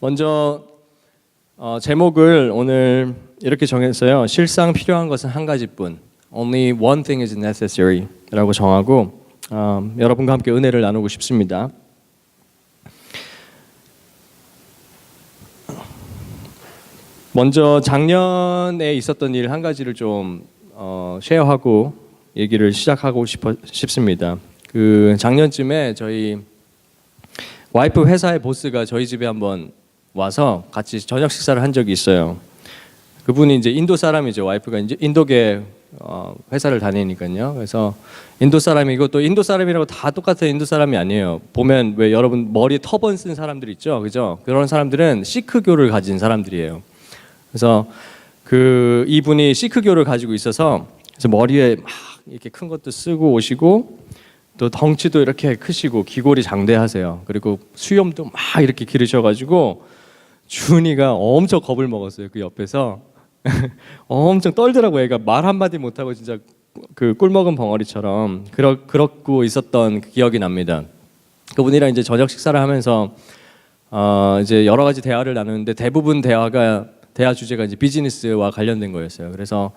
먼저 제목을 오늘 이렇게 정했어요. 실상 필요한 것은 한 가지뿐. Only one thing is necessary 라고 정하고 여러분과 함께 은혜를 나누고 싶습니다. 먼저 작년에 있었던 일 한 가지를 좀 쉐어하고 얘기를 시작하고 싶습니다. 그 작년쯤에 저희 와이프 회사의 보스가 저희 집에 한번 와서 같이 저녁 식사를 한 적이 있어요. 그분이 이제 인도 사람이죠. 와이프가 이제 인도계 회사를 다니니까요. 그래서 인도 사람이고 또 인도 사람이라고 다 똑같은 인도 사람이 아니에요. 보면 왜 여러분 머리에 터번 쓴 사람들 있죠, 그죠? 그런 사람들은 시크교를 가진 사람들이에요. 그래서 그 이분이 시크교를 가지고 있어서 그래서 머리에 막 이렇게 큰 것도 쓰고 오시고 또 덩치도 이렇게 크시고 귀골이 장대하세요. 그리고 수염도 막 이렇게 기르셔가지고 준이가 엄청 겁을 먹었어요. 그 옆에서 엄청 떨더라고. 애가 말 한마디 못하고 진짜 그 꿀먹은 벙어리처럼 그러고 있었던 기억이 납니다. 그분이랑 이제 저녁 식사를 하면서 이제 여러 가지 대화를 나누는데 대부분 대화 주제가 이제 비즈니스와 관련된 거였어요. 그래서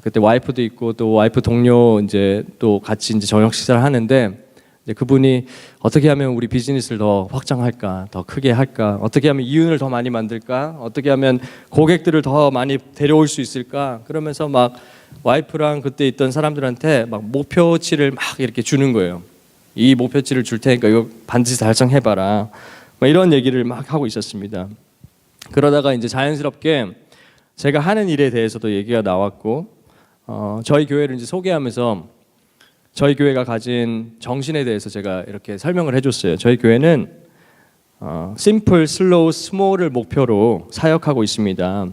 그때 와이프도 있고 또 와이프 동료 이제 또 같이 이제 저녁 식사를 하는데 이제 그분이 어떻게 하면 우리 비즈니스를 더 확장할까, 더 크게 할까, 어떻게 하면 이윤을 더 많이 만들까, 어떻게 하면 고객들을 더 많이 데려올 수 있을까, 그러면서 막 와이프랑 그때 있던 사람들한테 막 목표치를 막 이렇게 주는 거예요. 이 목표치를 줄 테니까 이거 반드시 달성해봐라. 막 이런 얘기를 막 하고 있었습니다. 그러다가 이제 자연스럽게 제가 하는 일에 대해서도 얘기가 나왔고 저희 교회를 이제 소개하면서 저희 교회가 가진 정신에 대해서 제가 이렇게 설명을 해줬어요. 저희 교회는 심플, 슬로우, 스몰을 목표로 사역하고 있습니다.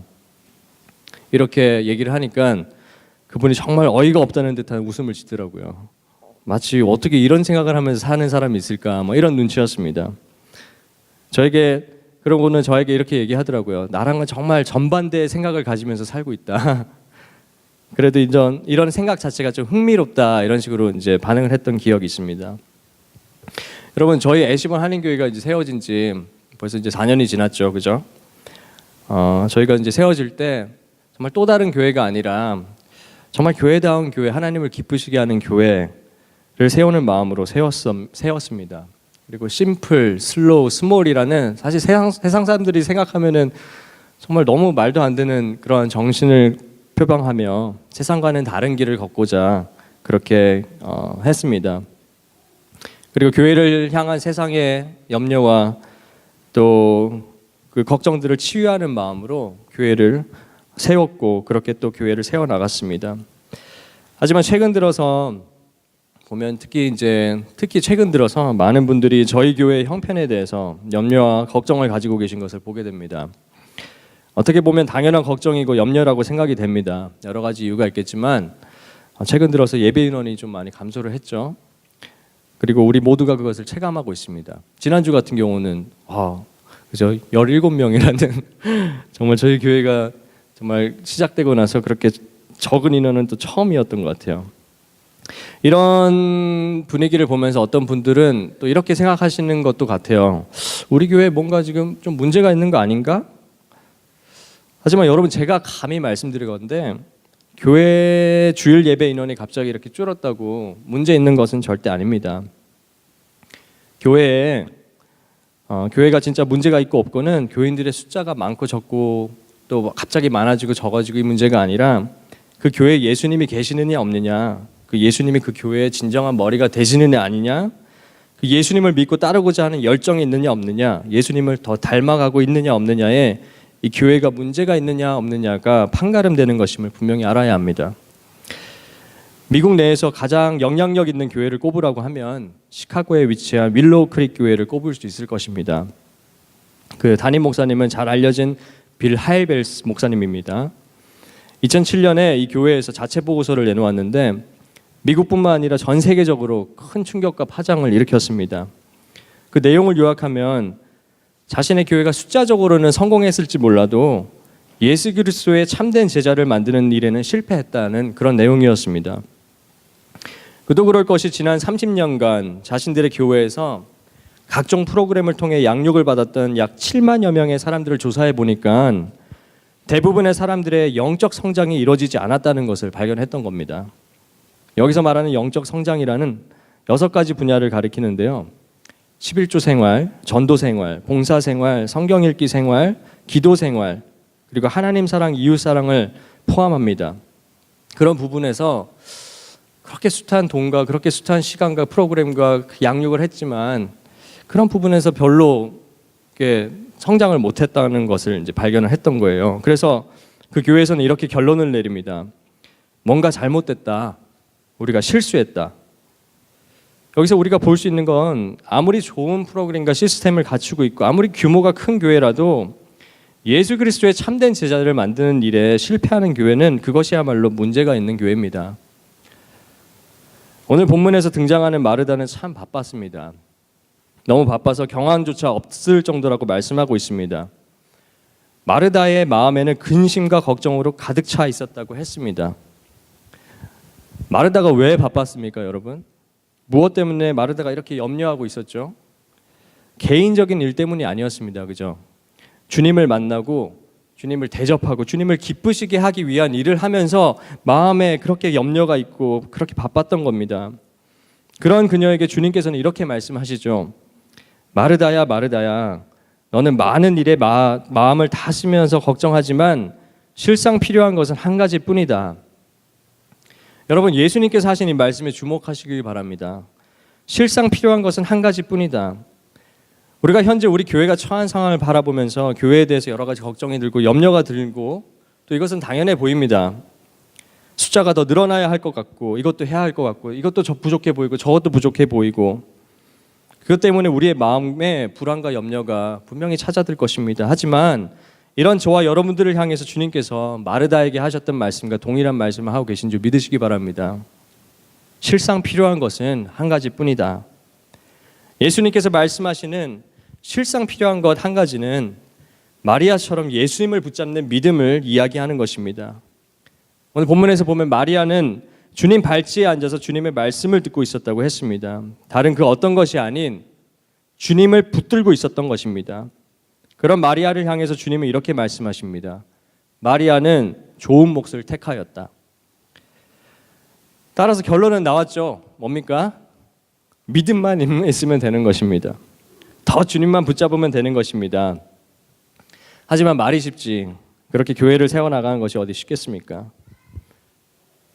이렇게 얘기를 하니까 그분이 정말 어이가 없다는 듯한 웃음을 짓더라고요. 마치 어떻게 이런 생각을 하면서 사는 사람이 있을까, 뭐 이런 눈치였습니다. 그러고는 저에게 이렇게 얘기하더라고요. 나랑은 정말 정반대의 생각을 가지면서 살고 있다. 그래도 이런 생각 자체가 좀 흥미롭다, 이런 식으로 이제 반응을 했던 기억이 있습니다. 여러분, 저희 애시본 한인교회가 이제 세워진 지 벌써 이제 4년이 지났죠, 그죠? 저희가 이제 세워질 때 정말 또 다른 교회가 아니라 정말 교회다운 교회, 하나님을 기쁘시게 하는 교회를 세우는 마음으로 세웠습니다. 그리고 심플, 슬로우, 스몰이라는 사실 세상 사람들이 생각하면은 정말 너무 말도 안 되는 그런 정신을 표방하며 세상과는 다른 길을 걷고자 그렇게 했습니다. 그리고 교회를 향한 세상의 염려와 또 그 걱정들을 치유하는 마음으로 교회를 세웠고 그렇게 또 교회를 세워 나갔습니다. 하지만 최근 들어서 보면 특히 최근 들어서 많은 분들이 저희 교회의 형편에 대해서 염려와 걱정을 가지고 계신 것을 보게 됩니다. 어떻게 보면 당연한 걱정이고 염려라고 생각이 됩니다. 여러 가지 이유가 있겠지만 최근 들어서 예배 인원이 좀 많이 감소를 했죠. 그리고 우리 모두가 그것을 체감하고 있습니다. 지난주 같은 경우는 그죠? 17명이라는 정말 저희 교회가 정말 시작되고 나서 그렇게 적은 인원은 또 처음이었던 것 같아요. 이런 분위기를 보면서 어떤 분들은 또 이렇게 생각하시는 것도 같아요. 우리 교회 뭔가 지금 좀 문제가 있는 거 아닌가? 하지만 여러분, 제가 감히 말씀드리건데 교회 주일 예배 인원이 갑자기 이렇게 줄었다고 문제 있는 것은 절대 아닙니다. 교회가 진짜 문제가 있고 없고는 교인들의 숫자가 많고 적고 또 갑자기 많아지고 적어지고 이 문제가 아니라 그 교회에 예수님이 계시느냐 없느냐, 그 예수님이 그 교회의 진정한 머리가 되시느냐 아니냐, 그 예수님을 믿고 따르고자 하는 열정이 있느냐 없느냐, 예수님을 더 닮아가고 있느냐 없느냐에 이 교회가 문제가 있느냐 없느냐가 판가름되는 것임을 분명히 알아야 합니다. 미국 내에서 가장 영향력 있는 교회를 꼽으라고 하면 시카고에 위치한 윌로우 크릭 교회를 꼽을 수 있을 것입니다. 그 담임 목사님은 잘 알려진 빌 하일벨스 목사님입니다. 2007년에 이 교회에서 자체 보고서를 내놓았는데 미국뿐만 아니라 전 세계적으로 큰 충격과 파장을 일으켰습니다. 그 내용을 요약하면 자신의 교회가 숫자적으로는 성공했을지 몰라도 예수 그리스도의 참된 제자를 만드는 일에는 실패했다는 그런 내용이었습니다. 그도 그럴 것이 지난 30년간 자신들의 교회에서 각종 프로그램을 통해 양육을 받았던 약 7만여 명의 사람들을 조사해 보니까 대부분의 사람들의 영적 성장이 이루어지지 않았다는 것을 발견했던 겁니다. 여기서 말하는 영적 성장이라는 6가지 분야를 가리키는데요. 11조 생활, 전도 생활, 봉사 생활, 성경 읽기 생활, 기도 생활, 그리고 하나님 사랑, 이웃 사랑을 포함합니다. 그런 부분에서 그렇게 숱한 돈과 그렇게 숱한 시간과 프로그램과 양육을 했지만 그런 부분에서 별로 성장을 못했다는 것을 이제 발견을 했던 거예요. 그래서 그 교회에서는 이렇게 결론을 내립니다. 뭔가 잘못됐다. 우리가 실수했다. 여기서 우리가 볼 수 있는 건 아무리 좋은 프로그램과 시스템을 갖추고 있고 아무리 규모가 큰 교회라도 예수 그리스도의 참된 제자들을 만드는 일에 실패하는 교회는 그것이야말로 문제가 있는 교회입니다. 오늘 본문에서 등장하는 마르다는 참 바빴습니다. 너무 바빠서 경황조차 없을 정도라고 말씀하고 있습니다. 마르다의 마음에는 근심과 걱정으로 가득 차 있었다고 했습니다. 마르다가 왜 바빴습니까, 여러분? 무엇 때문에 마르다가 이렇게 염려하고 있었죠? 개인적인 일 때문이 아니었습니다. 그죠? 주님을 만나고 주님을 대접하고 주님을 기쁘시게 하기 위한 일을 하면서 마음에 그렇게 염려가 있고 그렇게 바빴던 겁니다. 그런 그녀에게 주님께서는 이렇게 말씀하시죠. 마르다야, 마르다야, 너는 많은 일에 마음을 다 쓰면서 걱정하지만 실상 필요한 것은 한 가지뿐이다. 여러분, 예수님께서 하신 이 말씀에 주목하시기 바랍니다. 실상 필요한 것은 한 가지뿐이다. 우리가 현재 우리 교회가 처한 상황을 바라보면서 교회에 대해서 여러 가지 걱정이 들고 염려가 들고 또 이것은 당연해 보입니다. 숫자가 더 늘어나야 할 것 같고 이것도 해야 할 것 같고 이것도 부족해 보이고 저것도 부족해 보이고 그것 때문에 우리의 마음에 불안과 염려가 분명히 찾아들 것입니다. 하지만 이런 저와 여러분들을 향해서 주님께서 마르다에게 하셨던 말씀과 동일한 말씀을 하고 계신 줄 믿으시기 바랍니다. 실상 필요한 것은 한 가지뿐이다. 예수님께서 말씀하시는 실상 필요한 것 한 가지는 마리아처럼 예수님을 붙잡는 믿음을 이야기하는 것입니다. 오늘 본문에서 보면 마리아는 주님 발치에 앉아서 주님의 말씀을 듣고 있었다고 했습니다. 다른 그 어떤 것이 아닌 주님을 붙들고 있었던 것입니다. 그런 마리아를 향해서 주님은 이렇게 말씀하십니다. 마리아는 좋은 몫을 택하였다. 따라서 결론은 나왔죠. 뭡니까? 믿음만 있으면 되는 것입니다. 더 주님만 붙잡으면 되는 것입니다. 하지만 말이 쉽지 그렇게 교회를 세워나가는 것이 어디 쉽겠습니까?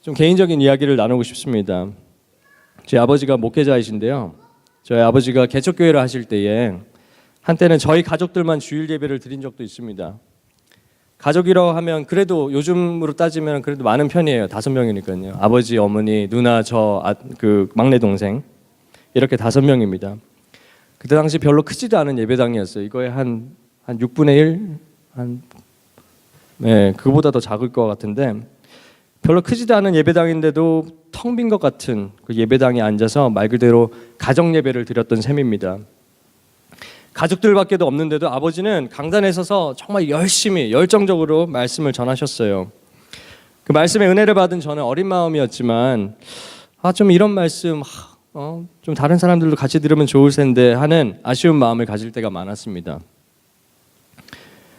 좀 개인적인 이야기를 나누고 싶습니다. 제 아버지가 목회자이신데요. 저희 아버지가 개척교회를 하실 때에 한때는 저희 가족들만 주일 예배를 드린 적도 있습니다. 가족이라고 하면 그래도 요즘으로 따지면 그래도 많은 편이에요. 5명이니까요. 아버지, 어머니, 누나, 그 막내 동생 이렇게 5명입니다. 그때 당시 별로 크지도 않은 예배당이었어요. 이거에 한 6분의 1? 그거보다 더 작을 것 같은데 별로 크지도 않은 예배당인데도 텅 빈 것 같은 그 예배당에 앉아서 말 그대로 가정 예배를 드렸던 셈입니다. 가족들밖에도 없는데도 아버지는 강단에 서서 정말 열심히 열정적으로 말씀을 전하셨어요. 그 말씀에 은혜를 받은 저는 어린 마음이었지만 좀 이런 말씀 좀 다른 사람들도 같이 들으면 좋을 텐데 하는 아쉬운 마음을 가질 때가 많았습니다.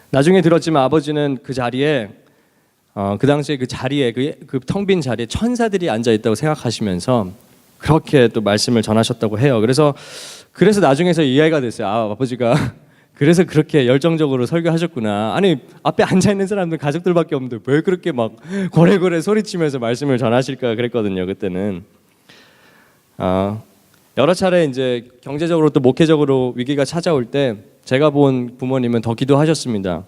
나중에 들었지만 아버지는 그 자리에 그 당시에 그 자리에 그 텅 빈 자리에 천사들이 앉아 있다고 생각하시면서 그렇게 또 말씀을 전하셨다고 해요. 그래서 나중에서 이해가 됐어요. 아버지가 그래서 그렇게 열정적으로 설교하셨구나. 아니 앞에 앉아 있는 사람들 가족들밖에 없는데 왜 그렇게 막 고래고래 소리치면서 말씀을 전하실까 그랬거든요. 그때는. 여러 차례 이제 경제적으로 또 목회적으로 위기가 찾아올 때 제가 본 부모님은 더 기도하셨습니다.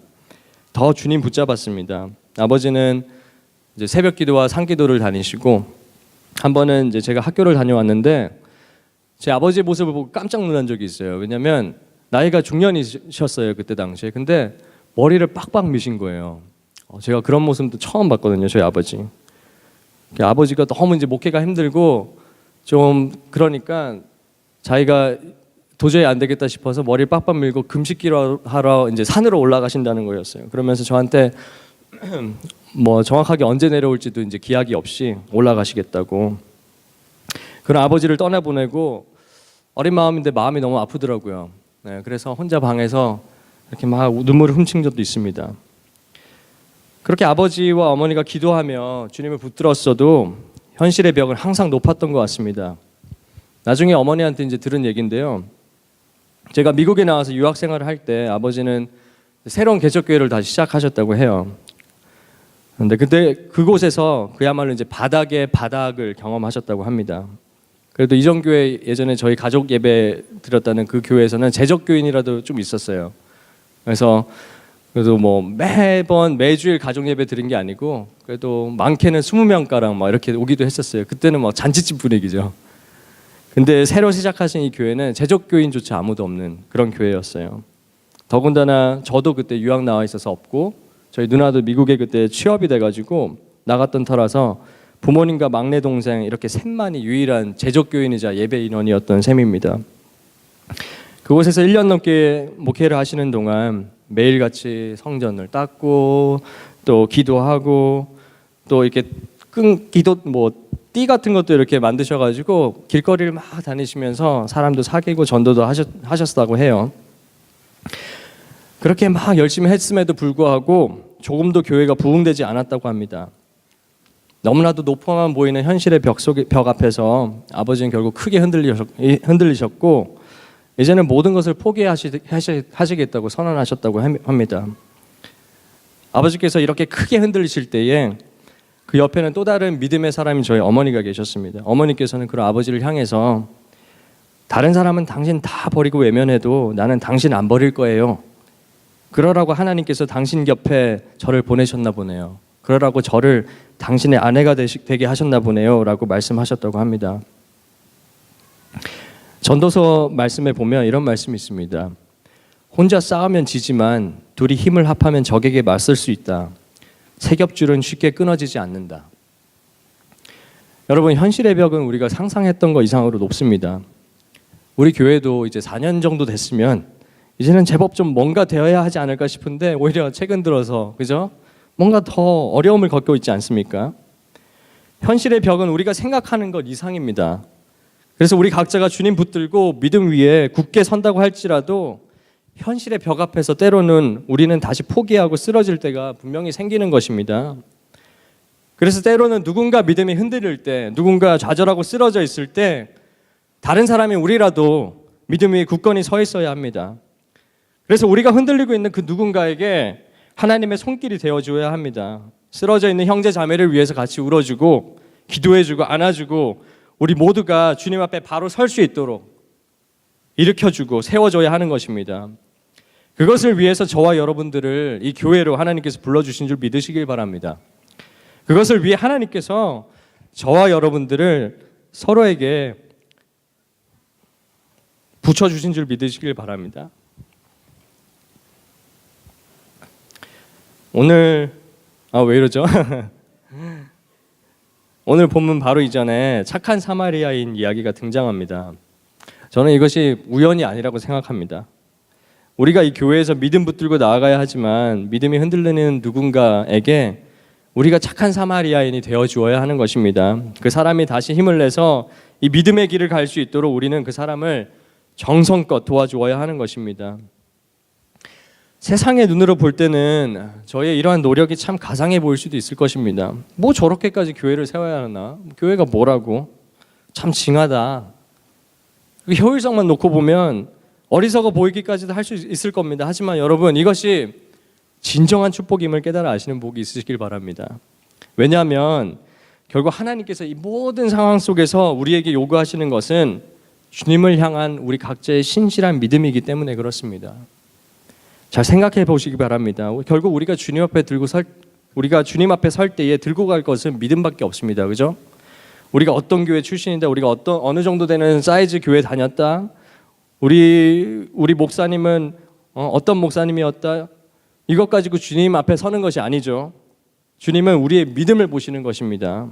더 주님 붙잡았습니다. 아버지는 이제 새벽 기도와 상기도를 다니시고 한 번은 이제 제가 학교를 다녀왔는데 제 아버지의 모습을 보고 깜짝 놀란 적이 있어요. 왜냐하면 나이가 중년이셨어요 그때 당시에. 근데 머리를 빡빡 미신 거예요. 제가 그런 모습도 처음 봤거든요. 저희 아버지. 아버지가 너무 이제 목회가 힘들고 좀 그러니까 자기가 도저히 안 되겠다 싶어서 머리를 빡빡 밀고 금식기로 하러 이제 산으로 올라가신다는 거였어요. 그러면서 저한테 뭐 정확하게 언제 내려올지도 이제 기약이 없이 올라가시겠다고. 그런 아버지를 떠나보내고 어린 마음인데 마음이 너무 아프더라고요. 네, 그래서 혼자 방에서 이렇게 막 눈물을 훔친 적도 있습니다. 그렇게 아버지와 어머니가 기도하며 주님을 붙들었어도 현실의 벽은 항상 높았던 것 같습니다. 나중에 어머니한테 이제 들은 얘기인데요. 제가 미국에 나와서 유학 생활을 할 때 아버지는 새로운 개척교회를 다시 시작하셨다고 해요. 그런데 그때 그곳에서 그야말로 이제 바닥의 바닥을 경험하셨다고 합니다. 그래도 이전교회 예전에 저희 가족 예배 드렸다는 그 교회에서는 재적교인이라도 좀 있었어요. 그래서 그래도 뭐 매주일 가족 예배 드린 게 아니고 그래도 많게는 20명가량 막 이렇게 오기도 했었어요. 그때는 뭐 잔치집 분위기죠. 근데 새로 시작하신 이 교회는 재적교인조차 아무도 없는 그런 교회였어요. 더군다나 저도 그때 유학 나와 있어서 없고 저희 누나도 미국에 그때 취업이 돼가지고 나갔던 터라서 부모님과 막내 동생 이렇게 셋만이 유일한 재적교인이자 예배 인원이었던 셈입니다. 그곳에서 1년 넘게 목회를 하시는 동안 매일같이 성전을 닦고 또 기도하고 또 이렇게 기도 띠 같은 것도 이렇게 만드셔가지고 길거리를 막 다니시면서 사람도 사귀고 전도도 하셨다고 해요. 그렇게 막 열심히 했음에도 불구하고 조금도 교회가 부흥되지 않았다고 합니다. 너무나도 높아만 보이는 현실의 벽 앞에서 아버지는 결국 크게 흔들리셨고 이제는 모든 것을 포기하시겠다고 선언하셨다고 합니다. 아버지께서 이렇게 크게 흔들리실 때에 그 옆에는 또 다른 믿음의 사람인 저희 어머니가 계셨습니다. 어머니께서는 그런 아버지를 향해서 다른 사람은 당신 다 버리고 외면해도 나는 당신 안 버릴 거예요. 그러라고 하나님께서 당신 곁에 저를 보내셨나 보네요. 그러라고 저를 당신의 아내가 되게 하셨나 보네요 라고 말씀하셨다고 합니다. 전도서 말씀에 보면 이런 말씀이 있습니다. 혼자 싸우면 지지만 둘이 힘을 합하면 적에게 맞설 수 있다. 세 겹줄은 쉽게 끊어지지 않는다. 여러분, 현실의 벽은 우리가 상상했던 것 이상으로 높습니다. 우리 교회도 이제 4년 정도 됐으면 이제는 제법 좀 뭔가 되어야 하지 않을까 싶은데 오히려 최근 들어서 그죠? 뭔가 더 어려움을 겪고 있지 않습니까? 현실의 벽은 우리가 생각하는 것 이상입니다. 그래서 우리 각자가 주님 붙들고 믿음 위에 굳게 선다고 할지라도 현실의 벽 앞에서 때로는 우리는 다시 포기하고 쓰러질 때가 분명히 생기는 것입니다. 그래서 때로는 누군가 믿음이 흔들릴 때, 누군가 좌절하고 쓰러져 있을 때 다른 사람이 우리라도 믿음 위에 굳건히 서 있어야 합니다. 그래서 우리가 흔들리고 있는 그 누군가에게 하나님의 손길이 되어줘야 합니다. 쓰러져 있는 형제 자매를 위해서 같이 울어주고 기도해주고 안아주고 우리 모두가 주님 앞에 바로 설 수 있도록 일으켜주고 세워줘야 하는 것입니다. 그것을 위해서 저와 여러분들을 이 교회로 하나님께서 불러주신 줄 믿으시길 바랍니다. 그것을 위해 하나님께서 저와 여러분들을 서로에게 붙여주신 줄 믿으시길 바랍니다. 오늘 왜 이러죠? 오늘 본문 바로 이전에 착한 사마리아인 이야기가 등장합니다. 저는 이것이 우연이 아니라고 생각합니다. 우리가 이 교회에서 믿음 붙들고 나아가야 하지만 믿음이 흔들리는 누군가에게 우리가 착한 사마리아인이 되어 주어야 하는 것입니다. 그 사람이 다시 힘을 내서 이 믿음의 길을 갈 수 있도록 우리는 그 사람을 정성껏 도와주어야 하는 것입니다. 세상의 눈으로 볼 때는 저의 이러한 노력이 참 가상해 보일 수도 있을 것입니다. 뭐 저렇게까지 교회를 세워야 하나? 교회가 뭐라고? 참 징하다. 효율성만 놓고 보면 어리석어 보이기까지도 할 수 있을 겁니다. 하지만 여러분, 이것이 진정한 축복임을 깨달아 아시는 복이 있으시길 바랍니다. 왜냐하면 결국 하나님께서 이 모든 상황 속에서 우리에게 요구하시는 것은 주님을 향한 우리 각자의 신실한 믿음이기 때문에 그렇습니다. 잘 생각해 보시기 바랍니다. 결국 우리가 주님 앞에 설 때에 들고 갈 것은 믿음밖에 없습니다. 그죠? 우리가 어떤 교회 출신인데 우리가 어느 정도 되는 사이즈 교회 다녔다. 우리 목사님은 어떤 목사님이었다. 이것 가지고 주님 앞에 서는 것이 아니죠. 주님은 우리의 믿음을 보시는 것입니다.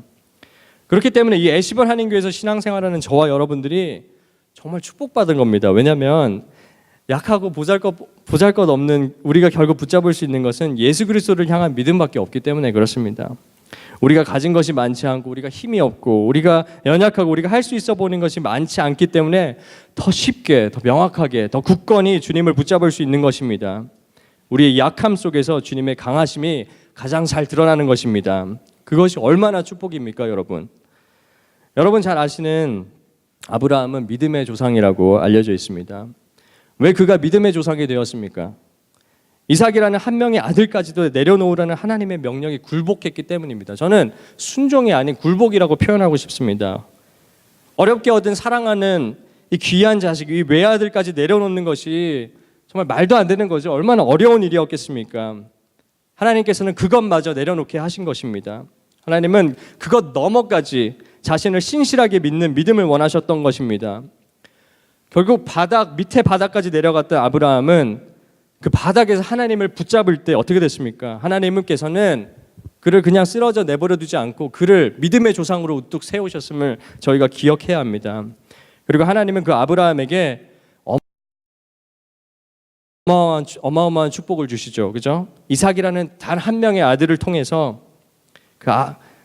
그렇기 때문에 이 애시번 한인교회에서 신앙생활하는 저와 여러분들이 정말 축복받은 겁니다. 왜냐하면 약하고 보잘것 없는 우리가 결국 붙잡을 수 있는 것은 예수 그리스도를 향한 믿음밖에 없기 때문에 그렇습니다. 우리가 가진 것이 많지 않고 우리가 힘이 없고 우리가 연약하고 우리가 할 수 있어 보이는 것이 많지 않기 때문에 더 쉽게, 더 명확하게, 더 굳건히 주님을 붙잡을 수 있는 것입니다. 우리의 약함 속에서 주님의 강하심이 가장 잘 드러나는 것입니다. 그것이 얼마나 축복입니까, 여러분? 여러분 잘 아시는 아브라함은 믿음의 조상이라고 알려져 있습니다. 왜 그가 믿음의 조상이 되었습니까? 이삭이라는 한 명의 아들까지도 내려놓으라는 하나님의 명령이 굴복했기 때문입니다. 저는 순종이 아닌 굴복이라고 표현하고 싶습니다. 어렵게 얻은 사랑하는 이 귀한 자식, 이 외아들까지 내려놓는 것이 정말 말도 안 되는 거죠. 얼마나 어려운 일이었겠습니까? 하나님께서는 그것마저 내려놓게 하신 것입니다. 하나님은 그것 너머까지 자신을 신실하게 믿는 믿음을 원하셨던 것입니다. 결국 밑에 바닥까지 내려갔던 아브라함은 그 바닥에서 하나님을 붙잡을 때 어떻게 됐습니까? 하나님께서는 그를 그냥 쓰러져 내버려 두지 않고 그를 믿음의 조상으로 우뚝 세우셨음을 저희가 기억해야 합니다. 그리고 하나님은 그 아브라함에게 어마어마한 축복을 주시죠. 그죠? 이삭이라는 단 한 명의 아들을 통해서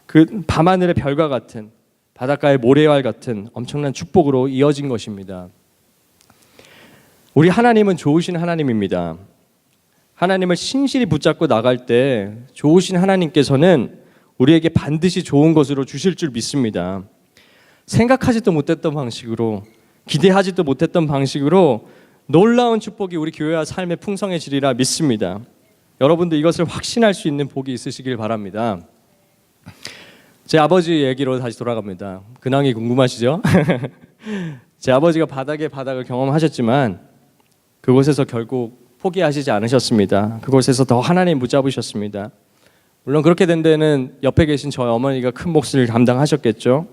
그 밤하늘의 별과 같은 바닷가의 모래알 같은 엄청난 축복으로 이어진 것입니다. 우리 하나님은 좋으신 하나님입니다. 하나님을 신실히 붙잡고 나갈 때 좋으신 하나님께서는 우리에게 반드시 좋은 것으로 주실 줄 믿습니다. 생각하지도 못했던 방식으로, 기대하지도 못했던 방식으로 놀라운 축복이 우리 교회와 삶에 풍성해지리라 믿습니다. 여러분도 이것을 확신할 수 있는 복이 있으시길 바랍니다. 제 아버지 얘기로 다시 돌아갑니다. 근황이 궁금하시죠? 제 아버지가 바닥의 바닥을 경험하셨지만 그곳에서 결국 포기하시지 않으셨습니다. 그곳에서 더 하나님 붙잡으셨습니다. 물론 그렇게 된 데는 옆에 계신 저희 어머니가 큰 몫을 감당하셨겠죠.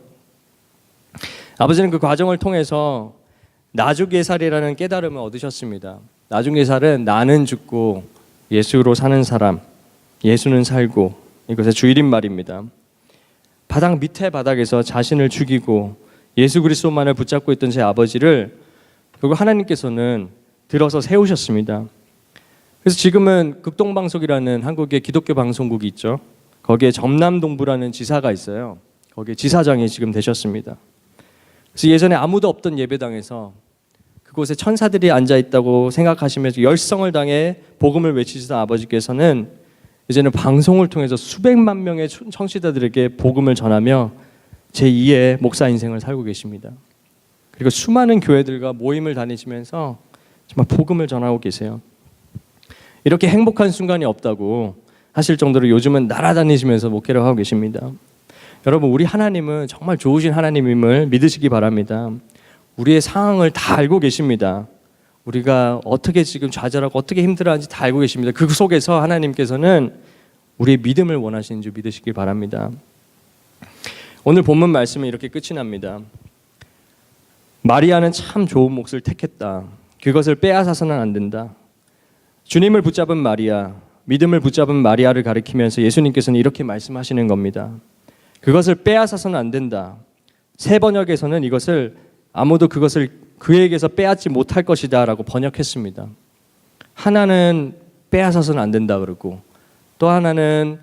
아버지는 그 과정을 통해서 나주계살이라는 깨달음을 얻으셨습니다. 나주계살은 나는 죽고 예수로 사는 사람, 예수는 살고, 이것의 주일인 말입니다. 바닥 밑에 바닥에서 자신을 죽이고 예수 그리스도만을 붙잡고 있던 제 아버지를 결국 하나님께서는 들어서 세우셨습니다. 그래서 지금은 극동방송이라는 한국의 기독교 방송국이 있죠. 거기에 전남동부라는 지사가 있어요. 거기에 지사장이 지금 되셨습니다. 그래서 예전에 아무도 없던 예배당에서 그곳에 천사들이 앉아 있다고 생각하시면서 열성을 당해 복음을 외치시던 아버지께서는 이제는 방송을 통해서 수백만 명의 청취자들에게 복음을 전하며 제2의 목사 인생을 살고 계십니다. 그리고 수많은 교회들과 모임을 다니시면서 정말 복음을 전하고 계세요. 이렇게 행복한 순간이 없다고 하실 정도로 요즘은 날아다니시면서 목회를 하고 계십니다. 여러분, 우리 하나님은 정말 좋으신 하나님임을 믿으시기 바랍니다. 우리의 상황을 다 알고 계십니다. 우리가 어떻게 지금 좌절하고 어떻게 힘들어하는지 다 알고 계십니다. 그 속에서 하나님께서는 우리의 믿음을 원하시는 줄 믿으시기 바랍니다. 오늘 본문 말씀은 이렇게 끝이 납니다. 마리아는 참 좋은 몫을 택했다. 그것을 빼앗아서는 안 된다. 주님을 붙잡은 마리아, 믿음을 붙잡은 마리아를 가리키면서 예수님께서는 이렇게 말씀하시는 겁니다. 그것을 빼앗아서는 안 된다. 새 번역에서는 이것을 아무도 그것을 그에게서 빼앗지 못할 것이다 라고 번역했습니다. 하나는 빼앗아서는 안 된다 그러고 또 하나는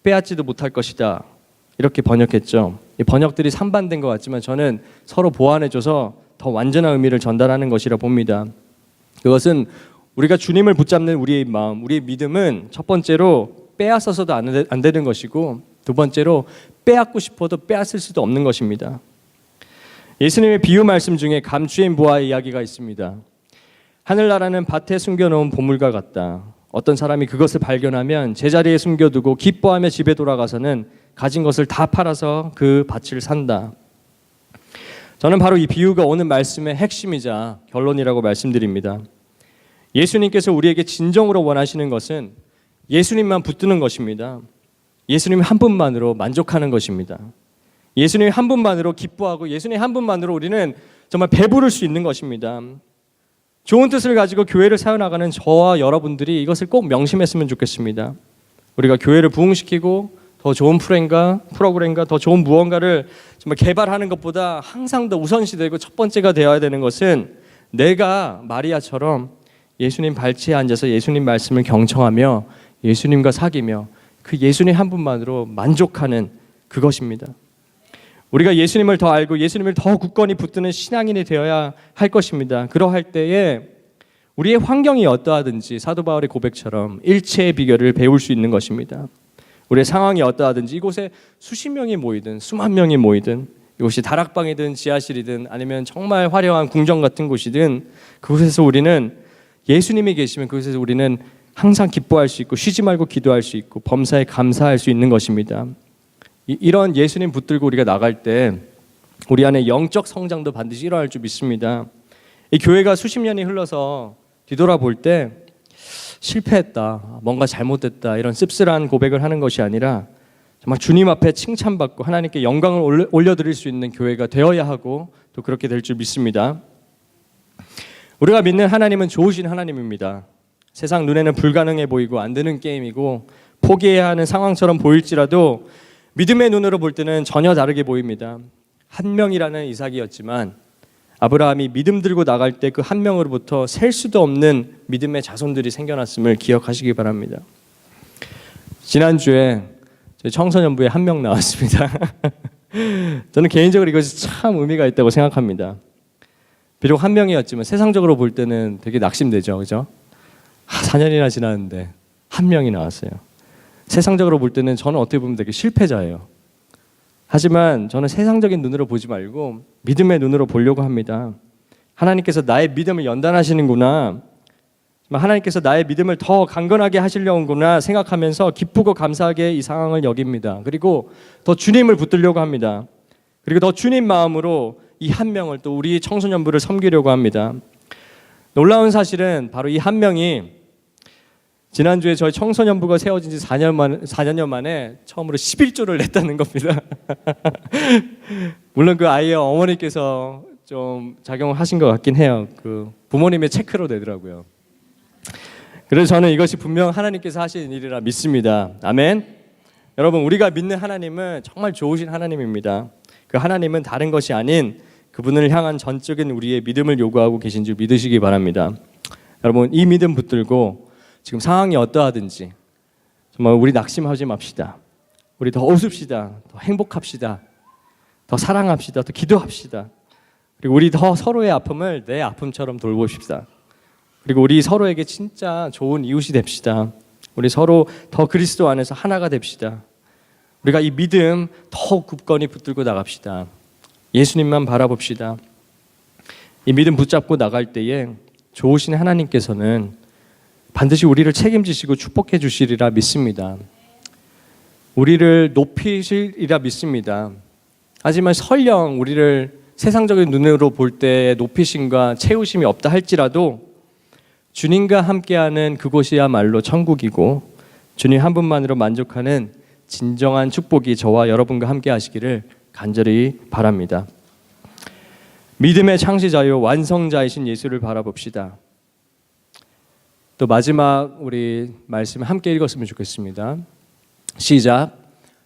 빼앗지도 못할 것이다 이렇게 번역했죠. 이 번역들이 상반된 것 같지만 저는 서로 보완해줘서 더 완전한 의미를 전달하는 것이라 봅니다. 그것은 우리가 주님을 붙잡는 우리의 마음, 우리의 믿음은 첫 번째로 빼앗아서도 안 되는 것이고 두 번째로 빼앗고 싶어도 빼앗을 수도 없는 것입니다. 예수님의 비유 말씀 중에 감추인 부화의 이야기가 있습니다. 하늘나라는 밭에 숨겨놓은 보물과 같다. 어떤 사람이 그것을 발견하면 제자리에 숨겨두고 기뻐하며 집에 돌아가서는 가진 것을 다 팔아서 그 밭을 산다. 저는 바로 이 비유가 오늘 말씀의 핵심이자 결론이라고 말씀드립니다. 예수님께서 우리에게 진정으로 원하시는 것은 예수님만 붙드는 것입니다. 예수님 한 분만으로 만족하는 것입니다. 예수님 한 분만으로 기뻐하고 예수님 한 분만으로 우리는 정말 배부를 수 있는 것입니다. 좋은 뜻을 가지고 교회를 세워나가는 저와 여러분들이 이것을 꼭 명심했으면 좋겠습니다. 우리가 교회를 부흥시키고 더 좋은 프로그램과 더 좋은 무언가를 정말 개발하는 것보다 항상 더 우선시되고 첫 번째가 되어야 되는 것은 내가 마리아처럼 예수님 발치에 앉아서 예수님 말씀을 경청하며 예수님과 사귀며 그 예수님 한 분만으로 만족하는 그것입니다. 우리가 예수님을 더 알고 예수님을 더 굳건히 붙드는 신앙인이 되어야 할 것입니다. 그러할 때에 우리의 환경이 어떠하든지 사도 바울의 고백처럼 일체의 비결을 배울 수 있는 것입니다. 우리의 상황이 어떠하든지 이곳에 수십 명이 모이든 수만 명이 모이든 이곳이 다락방이든 지하실이든 아니면 정말 화려한 궁전 같은 곳이든 그곳에서 우리는 예수님이 계시면 그곳에서 우리는 항상 기뻐할 수 있고 쉬지 말고 기도할 수 있고 범사에 감사할 수 있는 것입니다. 이런 예수님 붙들고 우리가 나갈 때 우리 안에 영적 성장도 반드시 일어날 줄 믿습니다. 이 교회가 수십 년이 흘러서 뒤돌아볼 때 실패했다, 뭔가 잘못됐다 이런 씁쓸한 고백을 하는 것이 아니라 정말 주님 앞에 칭찬받고 하나님께 영광을 올려드릴 수 있는 교회가 되어야 하고 또 그렇게 될 줄 믿습니다. 우리가 믿는 하나님은 좋으신 하나님입니다. 세상 눈에는 불가능해 보이고 안 되는 게임이고 포기해야 하는 상황처럼 보일지라도 믿음의 눈으로 볼 때는 전혀 다르게 보입니다. 한 명이라는 이삭이었지만 아브라함이 믿음 들고 나갈 때 그 한 명으로부터 셀 수도 없는 믿음의 자손들이 생겨났음을 기억하시기 바랍니다. 지난주에 저희 청소년부에 한 명 나왔습니다. 저는 개인적으로 이것이 참 의미가 있다고 생각합니다. 비록 한 명이었지만 세상적으로 볼 때는 되게 낙심되죠, 그죠? 4년이나 지났는데 한 명이 나왔어요. 세상적으로 볼 때는 저는 어떻게 보면 되게 실패자예요. 하지만 저는 세상적인 눈으로 보지 말고 믿음의 눈으로 보려고 합니다. 하나님께서 나의 믿음을 연단하시는구나, 하나님께서 나의 믿음을 더 강건하게 하시려는구나 생각하면서 기쁘고 감사하게 이 상황을 여깁니다. 그리고 더 주님을 붙들려고 합니다. 그리고 더 주님 마음으로 이 한 명을 또 우리 청소년부를 섬기려고 합니다. 놀라운 사실은 바로 이 한 명이 지난주에 저희 청소년부가 세워진 지 4년 만에 처음으로 11조를 냈다는 겁니다. 물론 그 아이의 어머니께서 좀 작용을 하신 것 같긴 해요. 그 부모님의 체크로 내더라고요. 그래서 저는 이것이 분명 하나님께서 하시는 일이라 믿습니다. 아멘. 여러분, 우리가 믿는 하나님은 정말 좋으신 하나님입니다. 그 하나님은 다른 것이 아닌 그분을 향한 전적인 우리의 믿음을 요구하고 계신 줄 믿으시기 바랍니다. 여러분, 이 믿음 붙들고 지금 상황이 어떠하든지 정말 우리 낙심하지 맙시다. 우리 더 웃읍시다. 더 행복합시다. 더 사랑합시다. 더 기도합시다. 그리고 우리 더 서로의 아픔을 내 아픔처럼 돌보십시다. 그리고 우리 서로에게 진짜 좋은 이웃이 됩시다. 우리 서로 더 그리스도 안에서 하나가 됩시다. 우리가 이 믿음 더 굳건히 붙들고 나갑시다. 예수님만 바라봅시다. 이 믿음 붙잡고 나갈 때에 좋으신 하나님께서는 반드시 우리를 책임지시고 축복해 주시리라 믿습니다. 우리를 높이시리라 믿습니다. 하지만 설령 우리를 세상적인 눈으로 볼 때 높이심과 채우심이 없다 할지라도 주님과 함께하는 그곳이야말로 천국이고 주님 한 분만으로 만족하는 진정한 축복이 저와 여러분과 함께 하시기를 간절히 바랍니다. 믿음의 창시자요 완성자이신 예수를 바라봅시다. 또 마지막 우리 말씀 함께 읽었으면 좋겠습니다. 시작.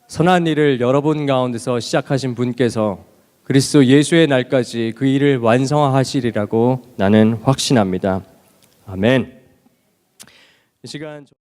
선한 일을 여러분 가운데서 시작하신 분께서 그리스도 예수의 날까지 그 일을 완성하시리라고 나는 확신합니다. 아멘. 이 시간